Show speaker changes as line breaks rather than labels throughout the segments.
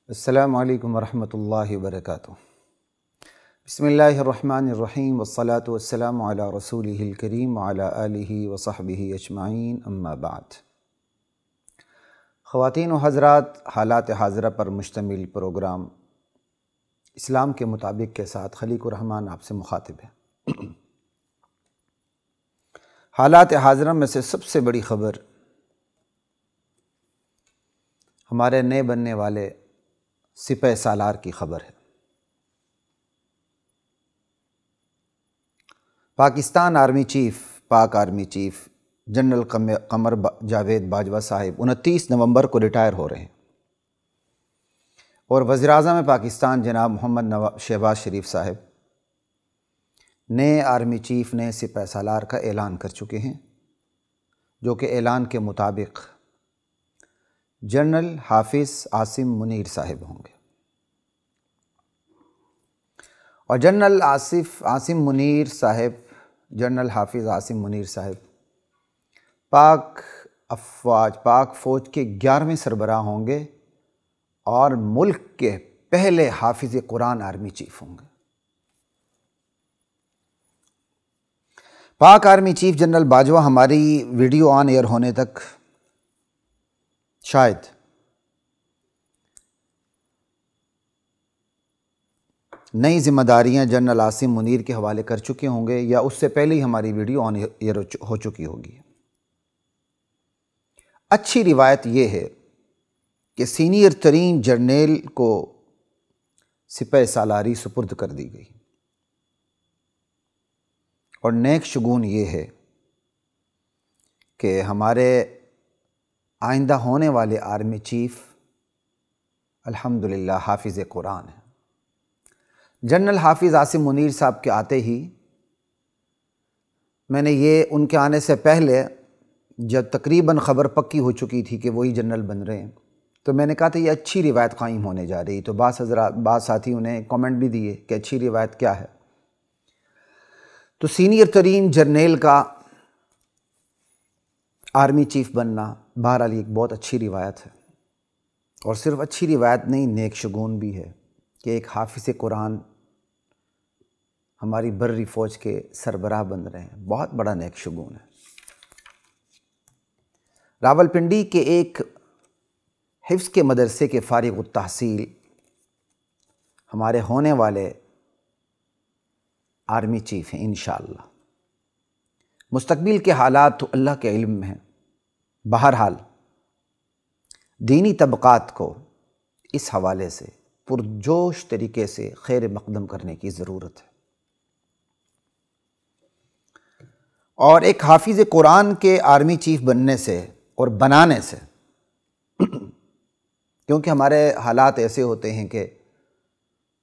السلام علیکم ورحمۃ اللہ وبرکاتہ۔ بسم اللہ الرحمن الرحیم والصلاة والسلام علی رسولہ الکریم وعلی آلہ وصحبہ اجمعین، اما بعد۔ خواتین و حضرات، حالات حاضرہ پر مشتمل پروگرام اسلام کے مطابق کے ساتھ خلیق الرحمن آپ سے مخاطب ہے۔ حالات حاضرہ میں سے سب سے بڑی خبر ہمارے نئے بننے والے سپہ سالار کی خبر ہے۔ پاکستان آرمی چیف، پاک army chief general Qamar Javed Bajwa صاحب 29 نومبر کو ریٹائر ہو رہے ہیں، اور وزیر اعظم پاکستان جناب محمد شہباز شریف صاحب نئے آرمی چیف، نئے سپہ سالار کا اعلان کر چکے ہیں، جو کہ اعلان کے مطابق جنرل حافظ عاصم منیر صاحب ہوں گے۔ اور جنرل عاصم منیر صاحب، جنرل حافظ عاصم منیر صاحب پاک فوج کے 11ویں سربراہ ہوں گے اور ملک کے پہلے حافظ قرآن آرمی چیف ہوں گے۔ پاک آرمی چیف جنرل باجوہ ہماری ویڈیو آن ایئر ہونے تک شاید نئی ذمہ داریاں جنرل عاصم منیر کے حوالے کر چکے ہوں گے، یا اس سے پہلے ہی ہماری ویڈیو آن ایئر ہو چکی ہوگی۔ اچھی روایت یہ ہے کہ سینئر ترین جرنیل کو سپہ سالاری سپرد کر دی گئی، اور نیک شگون یہ ہے کہ ہمارے آئندہ ہونے والے آرمی چیف الحمدللہ حافظ قرآن ہیں۔ جنرل حافظ عاصم منیر صاحب کے آتے ہی میں نے یہ ان کے آنے سے پہلے، جب تقریباً خبر پکی ہو چکی تھی کہ وہی جنرل بن رہے ہیں، تو میں نے کہا تھا یہ اچھی روایت قائم ہونے جا رہی۔ تو بعض ساتھیوں نے کامنٹ بھی دیے کہ اچھی روایت کیا ہے۔ تو سینئر ترین جرنیل کا آرمی چیف بننا بہرحال ایک بہت اچھی روایت ہے، اور صرف اچھی روایت نہیں، نیک شگون بھی ہے کہ ایک حافظ قرآن ہماری بری فوج کے سربراہ بن رہے ہیں۔ بہت بڑا نیک شگون ہے۔ راولپنڈی کے ایک حفظ کے مدرسے کے فارغ التحصیل ہمارے ہونے والے آرمی چیف ہیں انشاءاللہ۔ مستقبل کے حالات تو اللہ کے علم میں ہیں، بہرحال دینی طبقات کو اس حوالے سے پرجوش طریقے سے خیر مقدم کرنے کی ضرورت ہے، اور ایک حافظ قرآن کے آرمی چیف بننے سے اور بنانے سے، کیونکہ ہمارے حالات ایسے ہوتے ہیں کہ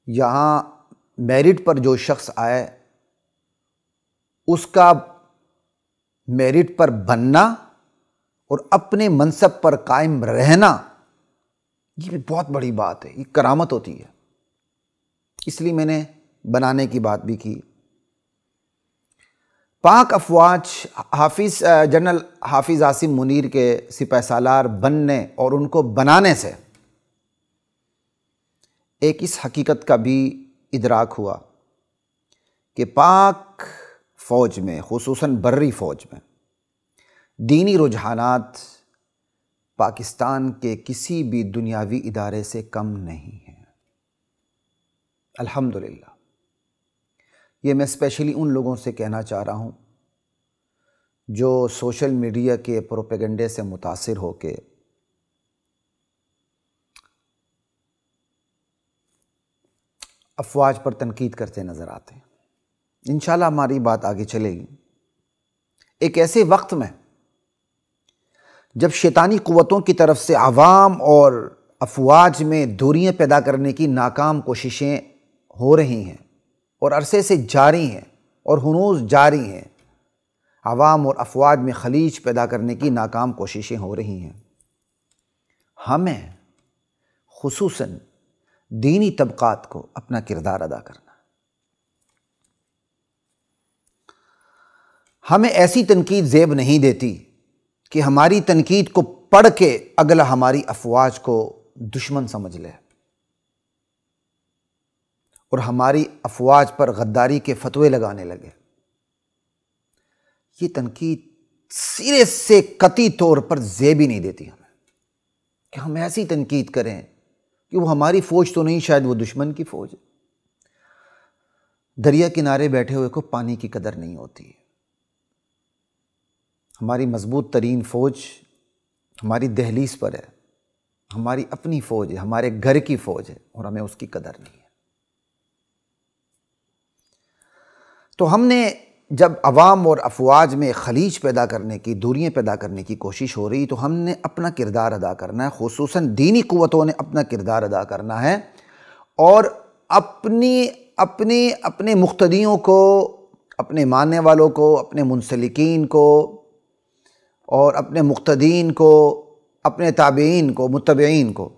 یہاں میرٹ پر جو شخص آئے اس کا میرٹ پر بننا اور اپنے منصب پر قائم رہنا، یہ بھی بہت بڑی بات ہے، یہ کرامت ہوتی ہے۔ اس لیے میں نے بنانے کی بات بھی کی۔ پاک افواج جنرل حافظ عاصم منیر کے سپہ سالار بننے اور ان کو بنانے سے ایک اس حقیقت کا بھی ادراک ہوا کہ پاک فوج میں، خصوصاً بری فوج میں، دینی رجحانات پاکستان کے کسی بھی دنیاوی ادارے سے کم نہیں ہیں الحمدللہ۔ یہ میں اسپیشلی ان لوگوں سے کہنا چاہ رہا ہوں جو سوشل میڈیا کے پروپیگنڈے سے متاثر ہو کے افواج پر تنقید کرتے نظر آتے ہیں۔ انشاءاللہ ہماری بات آگے چلے گی۔ ایک ایسے وقت میں جب شیطانی قوتوں کی طرف سے عوام اور افواج میں دوریاں پیدا کرنے کی ناکام کوششیں ہو رہی ہیں، اور عرصے سے جاری ہیں اور ہنوز جاری ہیں، عوام اور افواج میں خلیج پیدا کرنے کی ناکام کوششیں ہو رہی ہیں، ہمیں خصوصاً دینی طبقات کو اپنا کردار ادا کرنا ہے۔ ہمیں ایسی تنقید زیب نہیں دیتی کہ ہماری تنقید کو پڑھ کے اگلا ہماری افواج کو دشمن سمجھ لے۔ اور ہماری افواج پر غداری کے فتوے لگانے لگے۔ یہ تنقید سرے سے قطعی طور پر زیب ہی نہیں دیتی ہمیں کہ ہم ایسی تنقید کریں کہ وہ ہماری فوج تو نہیں، شاید وہ دشمن کی فوج ہے۔ دریا کنارے بیٹھے ہوئے کو پانی کی قدر نہیں ہوتی ہے۔ ہماری مضبوط ترین فوج ہماری دہلیز پر ہے، ہماری اپنی فوج ہے، ہمارے گھر کی فوج ہے، اور ہمیں اس کی قدر نہیں ہے۔ تو ہم نے جب عوام اور افواج میں خلیج پیدا کرنے کی، دوریاں پیدا کرنے کی کوشش ہو رہی، تو ہم نے اپنا کردار ادا کرنا ہے، خصوصاً دینی قوتوں نے اپنا کردار ادا کرنا ہے، اور اپنے مقتدیوں کو، اپنے ماننے والوں کو، اپنے منسلکین کو اور اپنے مقتدین کو، اپنے تابعین کو، متبعین کو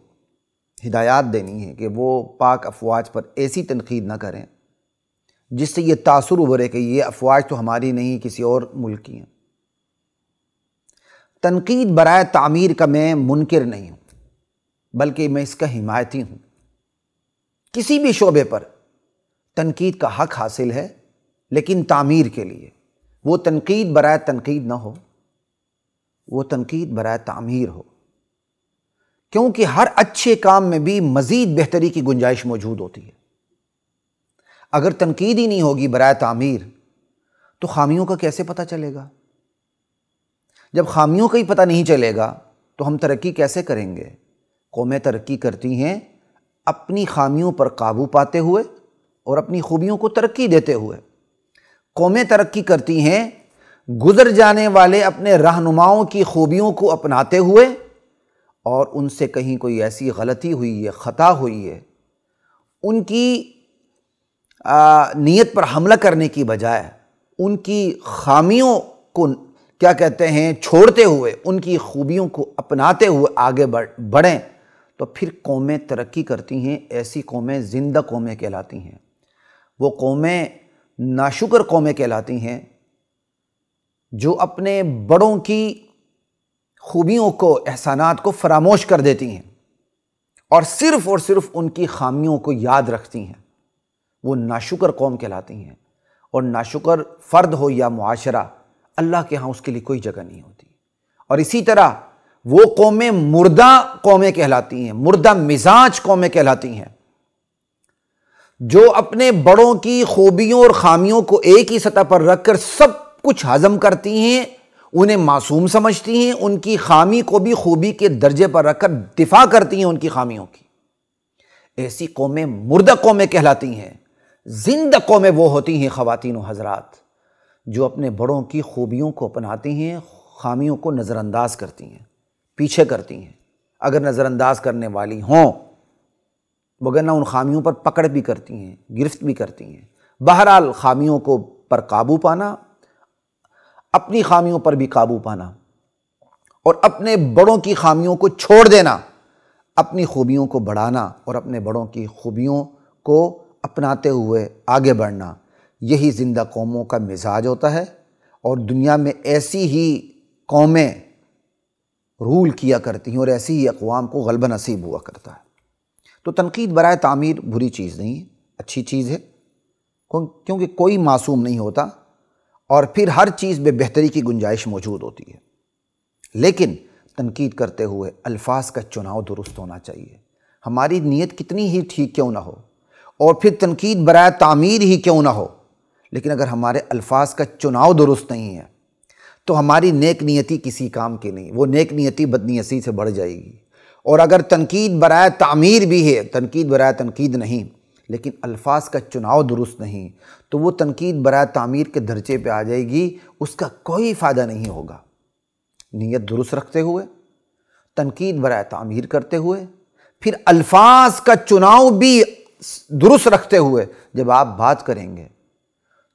ہدایات دینی ہے کہ وہ پاک افواج پر ایسی تنقید نہ کریں جس سے یہ تاثر ابھرے کہ یہ افواج تو ہماری نہیں، کسی اور ملک کی ہیں۔ تنقید برائے تعمیر کا میں منکر نہیں ہوں، بلکہ میں اس کا حمایتی ہوں۔ کسی بھی شعبے پر تنقید کا حق حاصل ہے، لیکن تعمیر کے لیے۔ وہ تنقید برائے تنقید نہ ہو، وہ تنقید برائے تعمیر ہو، کیونکہ ہر اچھے کام میں بھی مزید بہتری کی گنجائش موجود ہوتی ہے۔ اگر تنقید ہی نہیں ہوگی برائے تعمیر تو خامیوں کا کیسے پتہ چلے گا؟ جب خامیوں کا ہی پتہ نہیں چلے گا تو ہم ترقی کیسے کریں گے؟ قومیں ترقی کرتی ہیں اپنی خامیوں پر قابو پاتے ہوئے اور اپنی خوبیوں کو ترقی دیتے ہوئے۔ قومیں ترقی کرتی ہیں گزر جانے والے اپنے رہنماؤں کی خوبیوں کو اپناتے ہوئے، اور ان سے کہیں کوئی ایسی غلطی ہوئی ہے، خطا ہوئی ہے، ان کی نیت پر حملہ کرنے کی بجائے ان کی خامیوں کو کیا کہتے ہیں چھوڑتے ہوئے ان کی خوبیوں کو اپناتے ہوئے آگے بڑھیں تو پھر قومیں ترقی کرتی ہیں۔ ایسی قومیں زندہ قومیں کہلاتی ہیں۔ وہ قومیں ناشکر قومیں کہلاتی ہیں جو اپنے بڑوں کی خوبیوں کو، احسانات کو فراموش کر دیتی ہیں اور صرف ان کی خامیوں کو یاد رکھتی ہیں۔ وہ ناشکر قوم کہلاتی ہیں، اور ناشکر فرد ہو یا معاشرہ، اللہ کے ہاں اس کے لیے کوئی جگہ نہیں ہوتی۔ اور اسی طرح وہ قومیں مردہ قومیں کہلاتی ہیں، مردہ مزاج قومیں کہلاتی ہیں، جو اپنے بڑوں کی خوبیوں اور خامیوں کو ایک ہی سطح پر رکھ کر سب کچھ ہضم کرتی ہیں، انہیں معصوم سمجھتی ہیں، ان کی خامی کو بھی خوبی کے درجے پر رکھ کر دفاع کرتی ہیں ان کی خامیوں کی۔ ایسی قومیں مردہ قومیں کہلاتی ہیں۔ زندہ قومیں وہ ہوتی ہیں خواتین و حضرات جو اپنے بڑوں کی خوبیوں کو اپناتی ہیں، خامیوں کو نظر انداز کرتی ہیں، پیچھے کرتی ہیں اگر نظر انداز کرنے والی ہوں، وگرنہ ان خامیوں پر پکڑ بھی کرتی ہیں، گرفت بھی کرتی ہیں۔ بہرحال خامیوں کو پر قابو پانا، اپنی خامیوں پر بھی قابو پانا، اور اپنے بڑوں کی خامیوں کو چھوڑ دینا، اپنی خوبیوں کو بڑھانا اور اپنے بڑوں کی خوبیوں کو اپناتے ہوئے آگے بڑھنا، یہی زندہ قوموں کا مزاج ہوتا ہے۔ اور دنیا میں ایسی ہی قومیں رول کیا کرتی ہیں اور ایسی ہی اقوام کو غلبہ نصیب ہوا کرتا ہے۔ تو تنقید برائے تعمیر بری چیز نہیں ہے، اچھی چیز ہے، کیونکہ کوئی معصوم نہیں ہوتا، اور پھر ہر چیز میں بہتری کی گنجائش موجود ہوتی ہے۔ لیکن تنقید کرتے ہوئے الفاظ کا چناؤ درست ہونا چاہیے۔ ہماری نیت کتنی ہی ٹھیک کیوں نہ ہو، اور پھر تنقید برائے تعمیر ہی کیوں نہ ہو، لیکن اگر ہمارے الفاظ کا چناؤ درست نہیں ہے تو ہماری نیک نیتی کسی کام کی نہیں، وہ نیک نیتی بدنیتی سے بڑھ جائے گی۔ اور اگر تنقید برائے تعمیر بھی ہے، تنقید برائے تنقید نہیں، لیکن الفاظ کا چناؤ درست نہیں، تو وہ تنقید برائے تعمیر کے درجے پہ آ جائے گی، اس کا کوئی فائدہ نہیں ہوگا۔ نیت درست رکھتے ہوئے، تنقید برائے تعمیر کرتے ہوئے، پھر الفاظ کا چناؤ بھی درست رکھتے ہوئے جب آپ بات کریں گے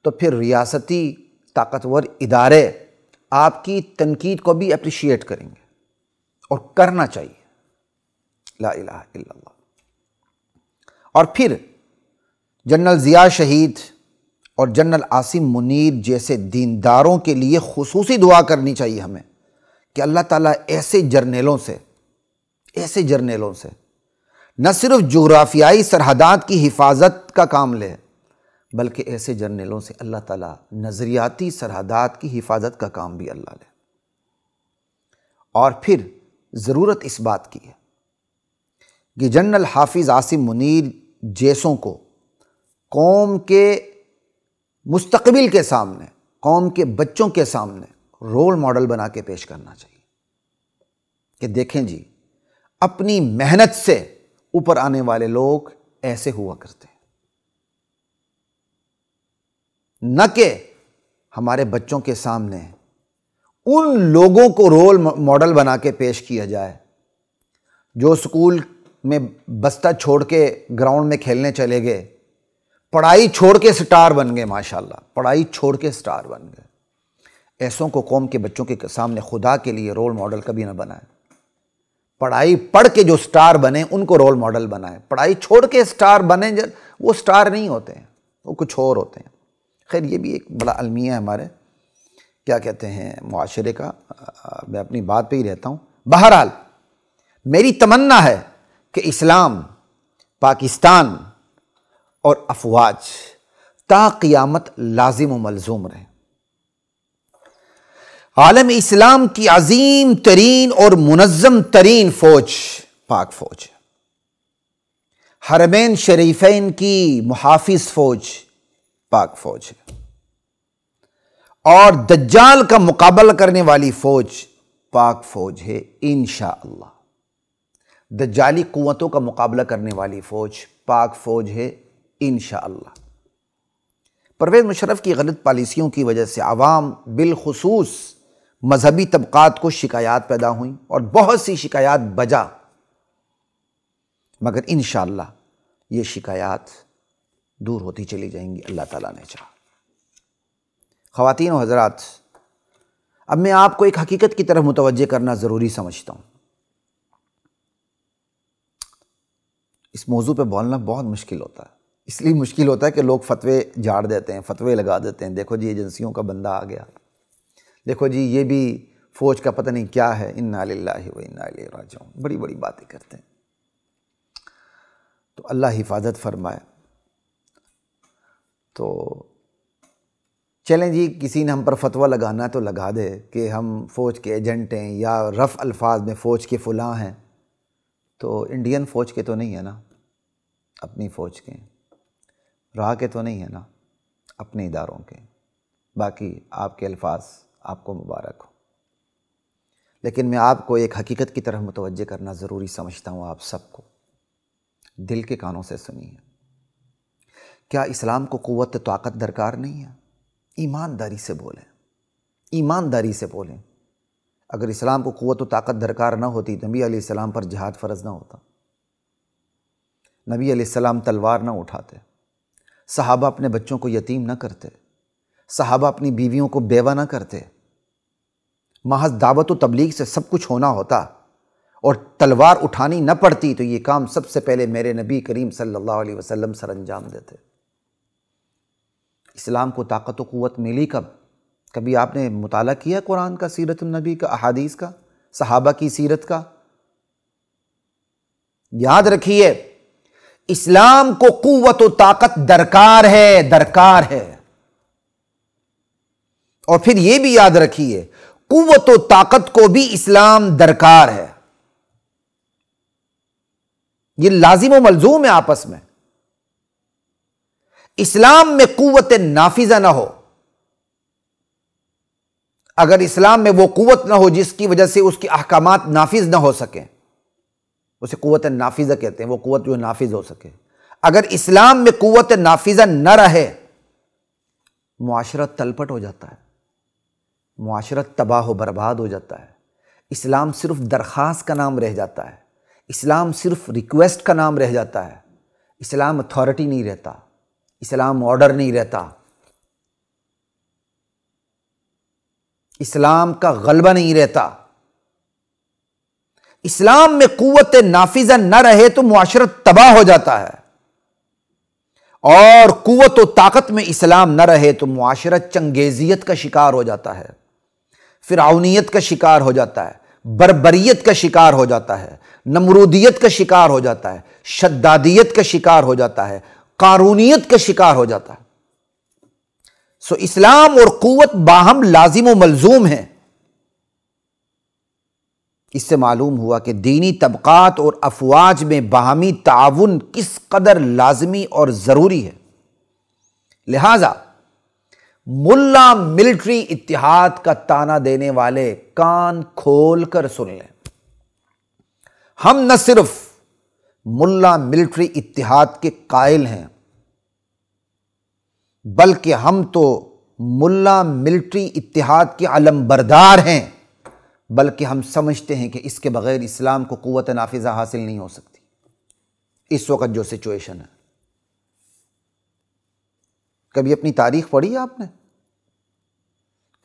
تو پھر ریاستی طاقتور ادارے آپ کی تنقید کو بھی اپریشیٹ کریں گے، اور کرنا چاہیے۔ لا الہ الا اللہ۔ اور پھر جنرل ضیاء شہید اور جنرل عاصم منیر جیسے دینداروں کے لیے خصوصی دعا کرنی چاہیے ہمیں کہ اللہ تعالیٰ ایسے جرنیلوں سے نہ صرف جغرافیائی سرحدات کی حفاظت کا کام لے، بلکہ ایسے جرنیلوں سے اللہ تعالیٰ نظریاتی سرحدات کی حفاظت کا کام بھی اللہ لے۔ اور پھر ضرورت اس بات کی ہے کہ جنرل حافظ عاصم منیر جیسوں کو قوم کے مستقبل کے سامنے، قوم کے بچوں کے سامنے رول ماڈل بنا کے پیش کرنا چاہیے کہ دیکھیں جی، اپنی محنت سے اوپر آنے والے لوگ ایسے ہوا کرتے ہیں، نہ کہ ہمارے بچوں کے سامنے ان لوگوں کو رول ماڈل بنا کے پیش کیا جائے جو اسکول میں بستہ چھوڑ کے گراؤنڈ میں کھیلنے چلے گئے، پڑھائی چھوڑ کے سٹار بن گئے، ماشاءاللہ پڑھائی چھوڑ کے سٹار بن گئے۔ ایسوں کو قوم کے بچوں کے سامنے خدا کے لیے رول ماڈل کبھی نہ بنائیں۔ پڑھائی پڑھ کے جو سٹار بنے ان کو رول ماڈل بنائیں، پڑھائی چھوڑ کے سٹار بنے وہ سٹار نہیں ہوتے ہیں، وہ کچھ اور ہوتے ہیں۔ خیر یہ بھی ایک بڑا المیہ ہے ہمارے کیا کہتے ہیں معاشرے کا، میں اپنی بات پہ ہی رہتا ہوں۔ بہرحال میری تمنا ہے کہ اسلام، پاکستان اور افواج تا قیامت لازم و ملزوم رہے۔ عالم اسلام کی عظیم ترین اور منظم ترین فوج پاک فوج ہے، حرمین شریفین کی محافظ فوج پاک فوج ہے، اور دجال کا مقابلہ کرنے والی فوج پاک فوج ہے انشاءاللہ۔ دجالی قوتوں کا مقابلہ کرنے والی فوج پاک فوج ہے انشاءاللہ۔ پرویز مشرف کی غلط پالیسیوں کی وجہ سے عوام بالخصوص مذہبی طبقات کو شکایات پیدا ہوئیں اور بہت سی شکایات بجا، مگر انشاءاللہ یہ شکایات دور ہوتی چلی جائیں گی اللہ تعالیٰ نے چاہا۔ خواتین و حضرات، اب میں آپ کو ایک حقیقت کی طرف متوجہ کرنا ضروری سمجھتا ہوں۔ اس موضوع پہ بولنا بہت مشکل ہوتا ہے، اس لیے مشکل ہوتا ہے کہ لوگ فتوے جھاڑ دیتے ہیں، فتوے لگا دیتے ہیں، دیکھو جی ایجنسیوں کا بندہ آ گیا، دیکھو جی یہ بھی فوج کا پتہ نہیں کیا ہے، انا للہ و انا الیہ راجعون، بڑی بڑی باتیں کرتے ہیں۔ تو اللہ حفاظت فرمائے۔ تو چلیں جی، کسی نے ہم پر فتویٰ لگانا ہے تو لگا دے کہ ہم فوج کے ایجنٹ ہیں یا رف الفاظ میں فوج کے فلاں ہیں، تو انڈین فوج کے تو نہیں ہے نا، اپنی فوج کے، راہ کے تو نہیں ہے نا، اپنے اداروں کے۔ باقی آپ کے الفاظ آپ کو مبارک ہو، لیکن میں آپ کو ایک حقیقت کی طرف متوجہ کرنا ضروری سمجھتا ہوں، آپ سب کو دل کے کانوں سے سنیے۔ کیا اسلام کو قوت و طاقت درکار نہیں ہے؟ ایمانداری سے بولیں، ایمانداری سے بولیں۔ اگر اسلام کو قوت و طاقت درکار نہ ہوتی، نبی علیہ السلام پر جہاد فرض نہ ہوتا، نبی علیہ السلام تلوار نہ اٹھاتے، صحابہ اپنے بچوں کو یتیم نہ کرتے، صحابہ اپنی بیویوں کو بیوہ نہ کرتے، محض دعوت و تبلیغ سے سب کچھ ہونا ہوتا اور تلوار اٹھانی نہ پڑتی، تو یہ کام سب سے پہلے میرے نبی کریم صلی اللہ علیہ وسلم سر انجام دیتے۔ اسلام کو طاقت و قوت ملی کب؟ کبھی آپ نے مطالعہ کیا قرآن کا، سیرت النبی کا، احادیث کا، صحابہ کی سیرت کا؟ یاد رکھیے، اسلام کو قوت و طاقت درکار ہے، درکار ہے۔ اور پھر یہ بھی یاد رکھیے، قوت و طاقت کو بھی اسلام درکار ہے، یہ لازم و ملزوم ہے آپس میں۔ اسلام میں قوت نافذہ نہ ہو، اگر اسلام میں وہ قوت نہ ہو جس کی وجہ سے اس کے احکامات نافذ نہ ہو سکیں، اسے قوت نافذہ کہتے ہیں، وہ قوت جو نافذ ہو سکے۔ اگر اسلام میں قوت نافذہ نہ رہے، معاشرت تلپٹ ہو جاتا ہے، معاشرت تباہ و برباد ہو جاتا ہے۔ اسلام صرف درخواست کا نام رہ جاتا ہے، اسلام صرف ریکویسٹ کا نام رہ جاتا ہے، اسلام اتھارٹی نہیں رہتا، اسلام آرڈر نہیں رہتا، اسلام کا غلبہ نہیں رہتا۔ اسلام میں قوت نافذہ نہ رہے تو معاشرت تباہ ہو جاتا ہے، اور قوت و طاقت میں اسلام نہ رہے تو معاشرت چنگیزیت کا شکار ہو جاتا ہے، فرعونیت کا شکار ہو جاتا ہے، بربریت کا شکار ہو جاتا ہے، نمرودیت کا شکار ہو جاتا ہے، شدادیت کا شکار ہو جاتا ہے، قارونیت کا شکار ہو جاتا ہے۔ سو اسلام اور قوت باہم لازم و ملزوم ہیں۔ اس سے معلوم ہوا کہ دینی طبقات اور افواج میں باہمی تعاون کس قدر لازمی اور ضروری ہے۔ لہذا ملا ملٹری اتحاد کا تانا دینے والے کان کھول کر سن لیں، ہم نہ صرف ملا ملٹری اتحاد کے قائل ہیں، بلکہ ہم تو ملا ملٹری اتحاد کے علمبردار ہیں، بلکہ ہم سمجھتے ہیں کہ اس کے بغیر اسلام کو قوت نافذہ حاصل نہیں ہو سکتی۔ اس وقت جو سچویشن ہے، کبھی اپنی تاریخ پڑھی ہے آپ نے؟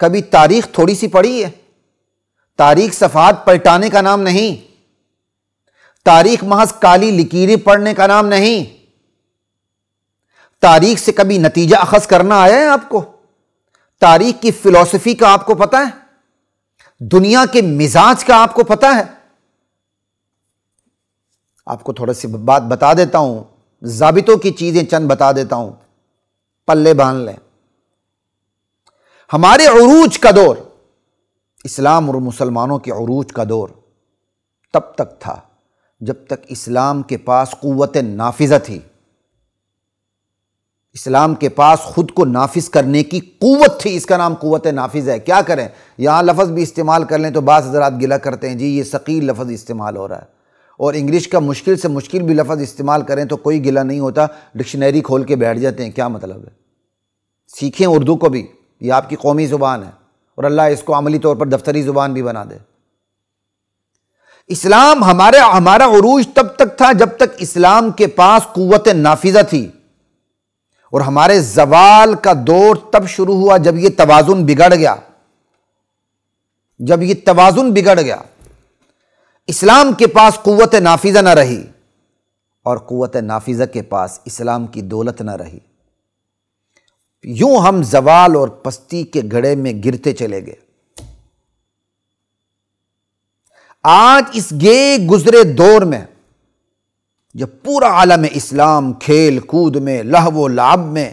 کبھی تاریخ تھوڑی سی پڑھی ہے؟ تاریخ صفحات پلٹانے کا نام نہیں، تاریخ محض کالی لکیریں پڑھنے کا نام نہیں۔ تاریخ سے کبھی نتیجہ اخذ کرنا آیا ہے آپ کو؟ تاریخ کی فلسفی کا آپ کو پتہ ہے؟ دنیا کے مزاج کا آپ کو پتہ ہے؟ آپ کو تھوڑا سی بات بتا دیتا ہوں، ضابطوں کی چیزیں چند بتا دیتا ہوں، پلے باندھ لیں۔ ہمارے عروج کا دور، اسلام اور مسلمانوں کے عروج کا دور تب تک تھا جب تک اسلام کے پاس قوت نافذہ تھی، اسلام کے پاس خود کو نافذ کرنے کی قوت تھی۔ اس کا نام قوت نافذ ہے۔ کیا کریں، یہاں لفظ بھی استعمال کر لیں تو بعض حضرات گلہ کرتے ہیں، جی یہ ثقیل لفظ استعمال ہو رہا ہے، اور انگلش کا مشکل سے مشکل بھی لفظ استعمال کریں تو کوئی گلہ نہیں ہوتا، ڈکشنری کھول کے بیٹھ جاتے ہیں۔ کیا مطلب ہے؟ سیکھیں اردو کو بھی، یہ آپ کی قومی زبان ہے، اور اللہ اس کو عملی طور پر دفتری زبان بھی بنا دے۔ اسلام ہمارا عروج تب تک تھا جب تک اسلام کے پاس قوت نافذہ تھی، اور ہمارے زوال کا دور تب شروع ہوا جب یہ توازن بگڑ گیا۔ جب یہ توازن بگڑ گیا، اسلام کے پاس قوت نافذہ نہ رہی، اور قوت نافذہ کے پاس اسلام کی دولت نہ رہی، یوں ہم زوال اور پستی کے گڑھے میں گرتے چلے گئے۔ آج اس گئے گزرے دور میں جب پورا عالم اسلام کھیل کود میں، لہو و لعب میں،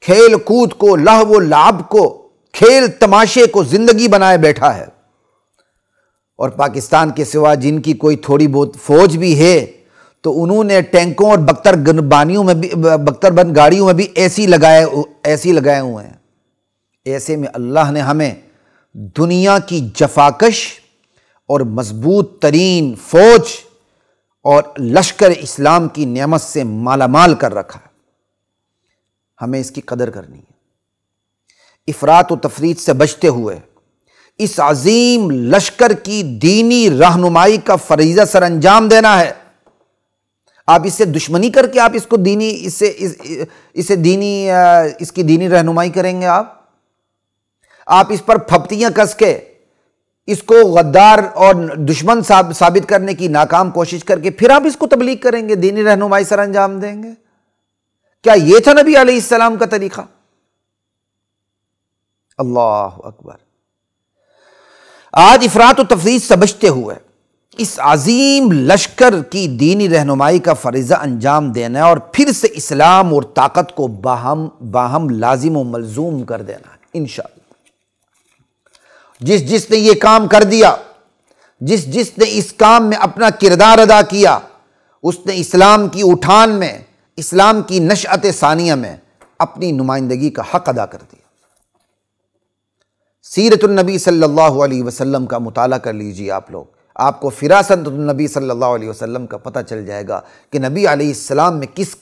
کھیل کود کو، لہو و لعب کو، کھیل تماشے کو زندگی بنائے بیٹھا ہے، اور پاکستان کے سوا جن کی کوئی تھوڑی بہت فوج بھی ہے تو انہوں نے ٹینکوں اور بختر بند گاڑیوں میں بھی ایسی لگائے ہوئے ہیں۔ ایسے میں اللہ نے ہمیں دنیا کی جفاکش اور مضبوط ترین فوج اور لشکر اسلام کی نعمت سے مالا مال کر رکھا ہے۔ ہمیں اس کی قدر کرنی ہے، افراط و تفریط سے بچتے ہوئے اس عظیم لشکر کی دینی رہنمائی کا فریضہ سر انجام دینا ہے۔ آپ اس سے دشمنی کر کے آپ اس کو اس کی دینی رہنمائی کریں گے؟ آپ اس پر پھپتیاں کس کے اس کو غدار اور دشمن ثابت کرنے کی ناکام کوشش کر کے پھر آپ اس کو تبلیغ کریں گے، دینی رہنمائی سر انجام دیں گے؟ کیا یہ تھا نبی علیہ السلام کا طریقہ؟ اللہ اکبر۔ آج افراط و تفریط سے بچتے ہوئے اس عظیم لشکر کی دینی رہنمائی کا فریضہ انجام دینا ہے، اور پھر سے اسلام اور طاقت کو باہم لازم و ملزوم کر دینا ہے انشاءاللہ۔ جس نے یہ کام کر دیا، جس نے اس کام میں اپنا کردار ادا کیا، اس نے اسلام کی اٹھان میں، اسلام کی نشأت ثانیہ میں اپنی نمائندگی کا حق ادا کر دیا۔ سیرت النبی صلی اللہ علیہ وسلم کا مطالعہ کر لیجئے آپ لوگ، آپ کو فراست النبی صلی اللہ علیہ وسلم کا پتہ چل جائے گا کہ نبی علیہ السلام میں کس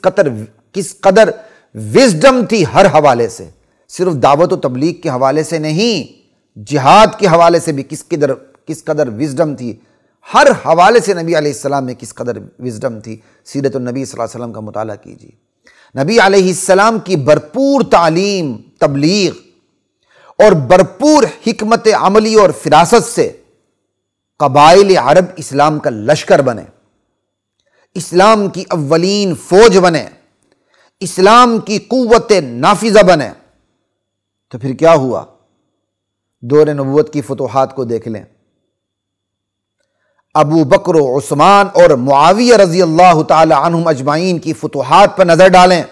قدر وزڈم تھی ہر حوالے سے، صرف دعوت و تبلیغ کے حوالے سے نہیں، جہاد کے حوالے سے بھی کس قدر وزڈم تھی، ہر حوالے سے نبی علیہ السلام میں کس قدر وزڈم تھی۔ سیرت النبی صلی اللہ علیہ وسلم کا مطالعہ کیجیے۔ نبی علیہ السلام کی بھرپور تعلیم، تبلیغ اور بھرپور حکمت عملی اور فراست سے قبائل عرب اسلام کا لشکر بنے، اسلام کی اولین فوج بنے، اسلام کی قوت نافذہ بنے۔ تو پھر کیا ہوا؟ دور نبوت کی فتوحات کو دیکھ لیں۔ ابو بکر و عثمان اور معاویہ رضی اللہ تعالی عنہم اجمعین کی فتوحات پر نظر ڈالیں،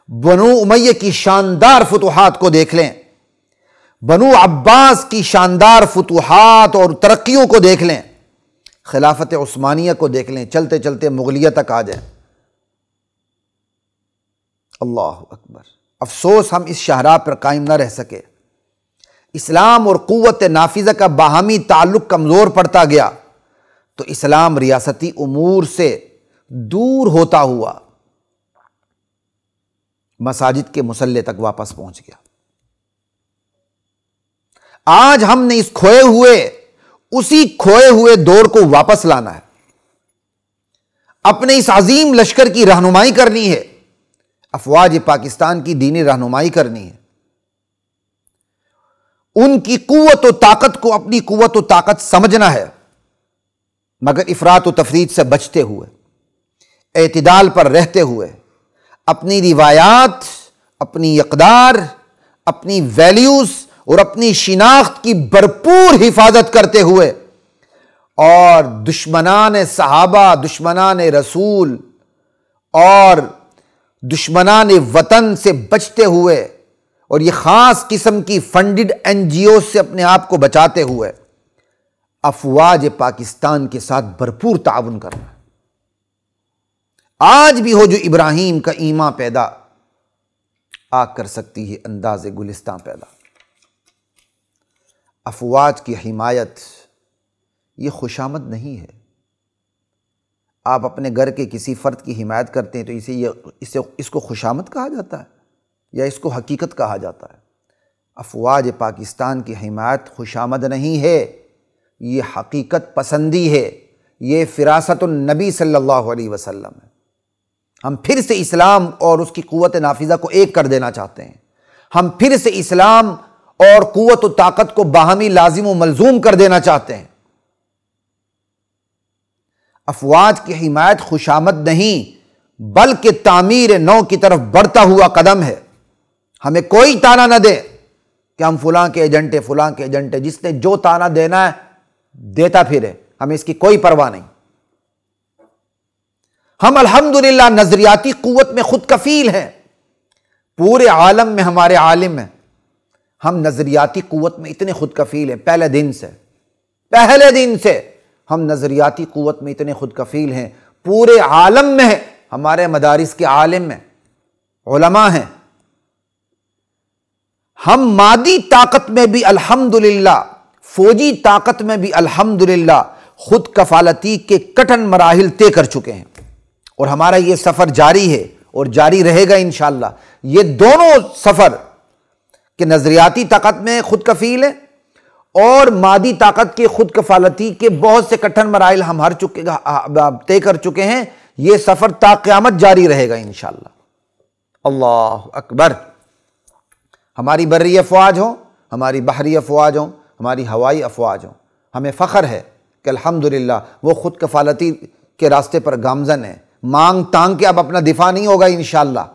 بنو امیہ کی شاندار فتوحات کو دیکھ لیں، بنو عباس کی شاندار فتوحات اور ترقیوں کو دیکھ لیں، خلافت عثمانیہ کو دیکھ لیں، چلتے چلتے مغلیہ تک آ جائیں۔ اللہ اکبر! افسوس ہم اس شاہراہ پر قائم نہ رہ سکے۔ اسلام اور قوت نافذہ کا باہمی تعلق کمزور پڑتا گیا تو اسلام ریاستی امور سے دور ہوتا ہوا مساجد کے مصلے تک واپس پہنچ گیا۔ آج ہم نے اسی کھوئے ہوئے دور کو واپس لانا ہے، اپنے اس عظیم لشکر کی رہنمائی کرنی ہے، افواج پاکستان کی دینی رہنمائی کرنی ہے، ان کی قوت و طاقت کو اپنی قوت و طاقت سمجھنا ہے، مگر افراط و تفریط سے بچتے ہوئے، اعتدال پر رہتے ہوئے، اپنی روایات، اپنی اقدار، اپنی ویلیوز اور اپنی شناخت کی بھرپور حفاظت کرتے ہوئے، اور دشمنان صحابہ، دشمنان رسول اور دشمنان وطن سے بچتے ہوئے، اور یہ خاص قسم کی فنڈڈ این جی او سے اپنے آپ کو بچاتے ہوئے افواج پاکستان کے ساتھ بھرپور تعاون کرنا۔ آج بھی ہو جو ابراہیم کا ایمان پیدا، آگ کر سکتی ہے انداز گلستاں پیدا۔ افواج کی حمایت یہ خوشامد نہیں ہے۔ آپ اپنے گھر کے کسی فرد کی حمایت کرتے ہیں تو اس کو خوشامد کہا جاتا ہے یا اس کو حقیقت کہا جاتا ہے؟ افواج پاکستان کی حمایت خوشامد نہیں ہے، یہ حقیقت پسندی ہے، یہ فراست النبی صلی اللہ علیہ وسلم ہے۔ ہم پھر سے اسلام اور اس کی قوت نافذہ کو ایک کر دینا چاہتے ہیں، ہم پھر سے اسلام اور قوت و طاقت کو باہمی لازم و ملزوم کر دینا چاہتے ہیں۔ افواج کی حمایت خوشامد نہیں بلکہ تعمیر نو کی طرف بڑھتا ہوا قدم ہے۔ ہمیں کوئی تانا نہ دے کہ ہم فلاں کے ایجنٹ ہیں، جس نے جو تانا دینا ہے دیتا پھرے، ہمیں اس کی کوئی پرواہ نہیں۔ ہم الحمدللہ نظریاتی قوت میں خود کفیل ہیں، پورے عالم میں ہمارے عالم ہیں، ہم نظریاتی قوت میں اتنے خود کفیل ہیں، پہلے دن سے ہم نظریاتی قوت میں اتنے خود کفیل ہیں، پورے عالم میں ہمارے مدارس کے عالم ہیں، علماء ہیں۔ ہم مادی طاقت میں بھی الحمدللہ، فوجی طاقت میں بھی الحمدللہ خود کفالتی کے کٹھن مراحل طے کر چکے ہیں، اور ہمارا یہ سفر جاری ہے اور جاری رہے گا انشاءاللہ۔ یہ دونوں سفر کہ نظریاتی طاقت میں خود کفیل ہے اور مادی طاقت کے خود کفالتی کے بہت سے کٹھن مراحل ہم طے کر چکے ہیں، یہ سفر تا قیامت جاری رہے گا انشاءاللہ۔ اللہ اکبر! ہماری بری افواج ہوں، ہماری بحری افواج ہوں، ہماری ہوائی افواج ہوں، ہمیں فخر ہے کہ الحمدللہ وہ خود کفالتی کے راستے پر گامزن ہے۔ مانگ تانگ کے اب اپنا دفاع نہیں ہوگا انشاءاللہ۔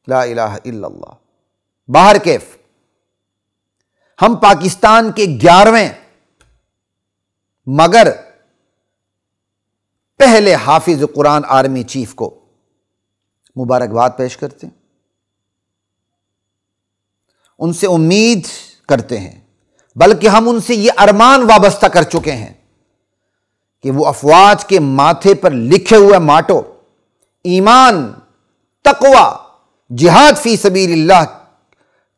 لا الہ الا اللہ۔ باہر کیف ہم پاکستان کے 11ویں مگر پہلے حافظ قرآن آرمی چیف کو مبارکباد پیش کرتے ہیں، ان سے امید کرتے ہیں، بلکہ ہم ان سے یہ ارمان وابستہ کر چکے ہیں کہ وہ افواج کے ماتھے پر لکھے ہوئے ماٹو ایمان، تقوی، جہاد فی سبیل اللہ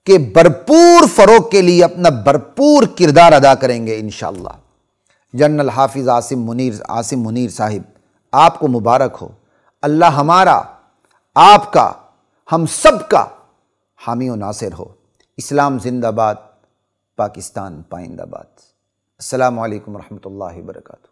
کے بھرپور فروغ کے لیے اپنا بھرپور کردار ادا کریں گے انشاءاللہ۔ جنرل حافظ عاصم منیر صاحب، آپ کو مبارک ہو۔ اللہ ہمارا، آپ کا، ہم سب کا حامی و ناصر ہو۔ اسلام زندہ باد، پاکستان پائندہ باد۔ السلام علیکم ورحمۃ اللہ وبرکاتہ۔